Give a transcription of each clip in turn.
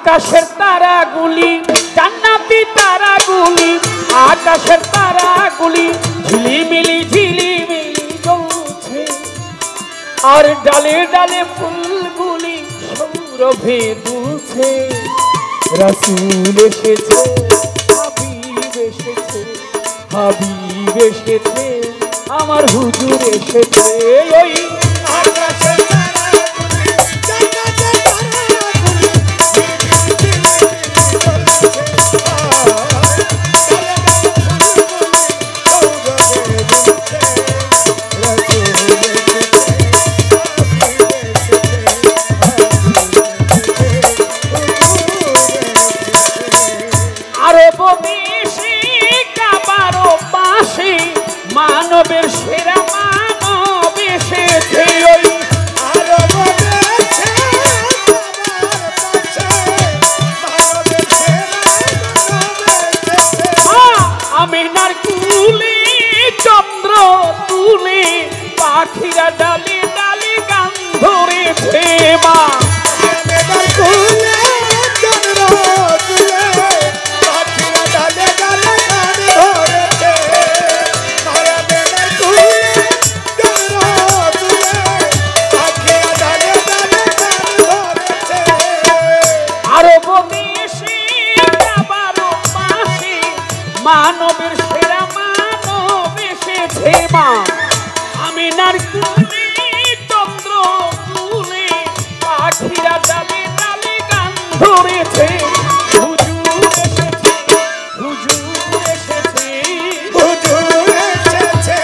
আকাশের তারাগুলি জান্নাতি তারাগুলি আকাশের তারাগুলি ঝিলিমিলি ঝিলিমিলি জ্বলছে আর ডালে ডালে ফুলগুলি সৌরভে দুলছে রাসূল এসেছে হাবিব এসেছে হাবিব এসেছে আমার হুজুর এসেছে ওই আকাশের মানবের সেরা মানব এসেছে ওই আমিনার কুলে চন্দ্র তুলে পাখিরা ডালে ডালে গান ধরেছে মা মানবের সেরা মানব এসেছে মা আমিনার কুলে চন্দ্র তুলে পাখিরা ডালে ডালে গান ধরেছে হুজুর এসেছে হুজুর এসেছে হুজুর এসেছে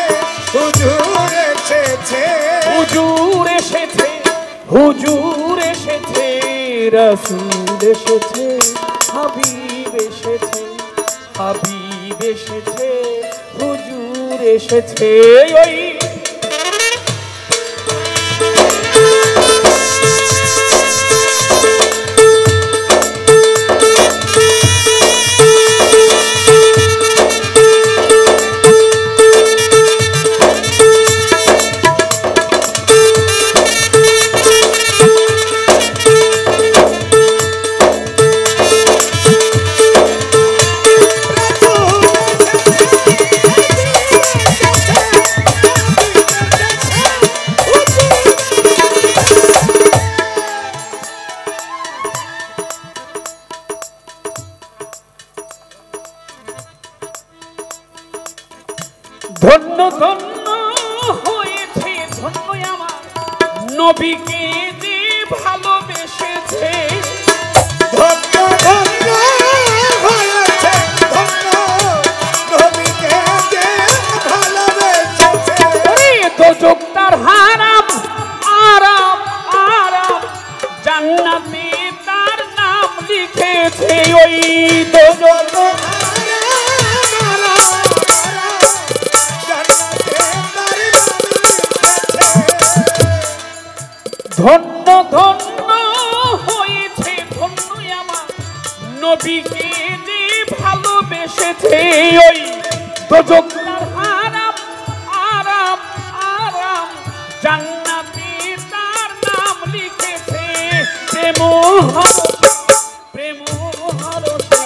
হুজুর এসেছে হুজুর এসেছে হুজুর এসেছে রাসূল এসেছে হাবিব এসেছে হাবিব এসেছে হুজুর এসেছে ওই ধন্য ধন্য হয়েছে ধন্য আমার নবীকে যে ভালোবেসেছে ধন্য ধন্য হয়েছে ধন্য নবীকে যে ভালোবেসেছে দোজখ তার হারাম আরাম আরাম জান্নাতে তার নাম লিখেছে ওই দোজখ ধন্য ধন্য হয়েছে ধন্য আমার নবীকে যে ভালোবেসেছে ওই দোজখ তার হারাম আরাম আরাম জান্নাতে তার নাম লিখেছে প্রেম প্রেম হরসে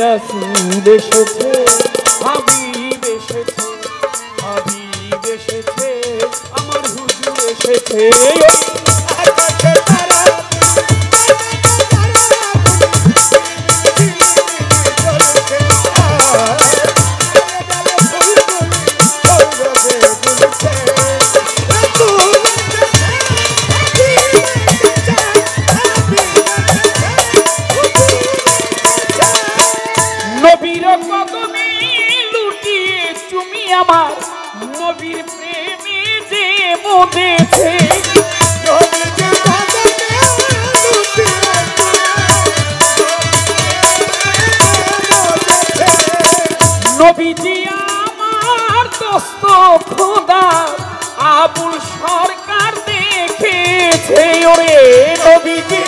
রাসূল এসেছে হাবিব এসেছে হাবিব এসেছে আমার হুজুর এসেছে আমার নবীর প্রেমে যে মধেছে নবীজি আমার দোস্ত খোদা আবুল সরকার দেখেছে ওরে নবীজি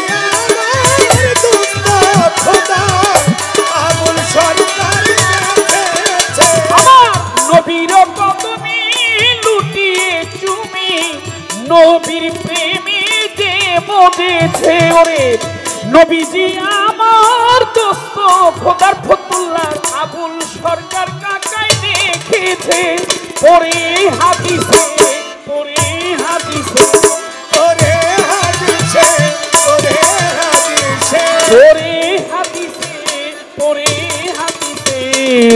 বেঁধেছে ওরে নবীজি আমার দোস্ত খোদার ফতুল্লাহ আবুল সরকার কাকাই দেখেছে পরে হাদিসে পরে হাদিসে ওরে হাদিসে ওরে হাদিসে পরে হাদিসে পরে হাদিসে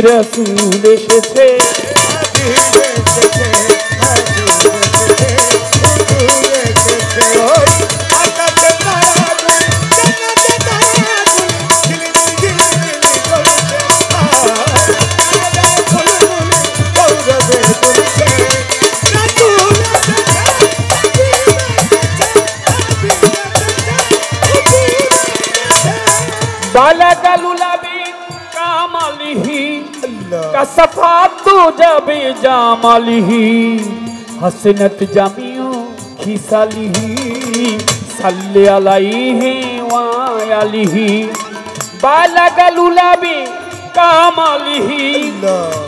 রাসূল এসেছে বালাগালুলাবি কামালিহি কাসাফাতু জাবে জামালিহি হাসনাত জামিউ খিসালিহি সাল্লি আলাইহি ওয়া আলিহি বালাগালুলাবি কামালিহি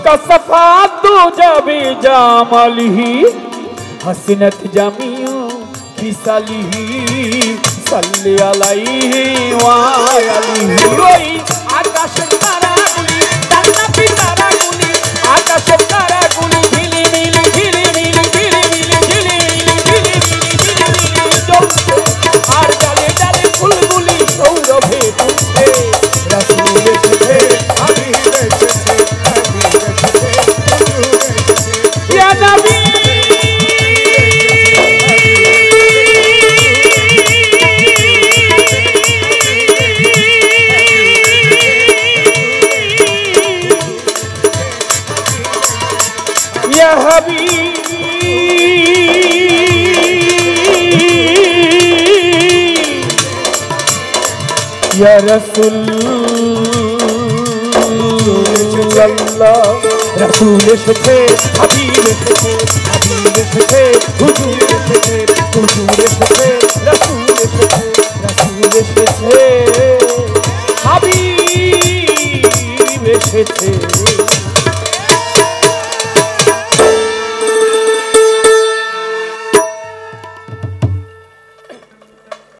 কাসাফাতু জাবে জামালিহি হাসনাত জামিউ খিসালিহি সাল্লি আলাইহি ওয়া আলিহি ওই আকাশের তারাগুলি জান্নাতের তারাগুলি আকাশের তারাগুলি ঝিলিমিলি ঝিলিমিলি ঝিলিমিলি ঝিলিমিলি ঝিলিমিলি ঝিলিমিলি জ্বলছে আর ডালে ডালে ফুলগুলি সৌরভে ফুটছে রাসূল এসেছে হাবিব এসেছে হাবিব এসেছে হুজুর এসেছে ইয়া নবী يا حبيبي يا رسول الله رسول এসেছে হাবিব এসেছে হাবিব এসেছে হুজুর এসেছে হুজুর এসেছে রাসূল এসেছে রাসূল এসেছে হাবিব এসেছে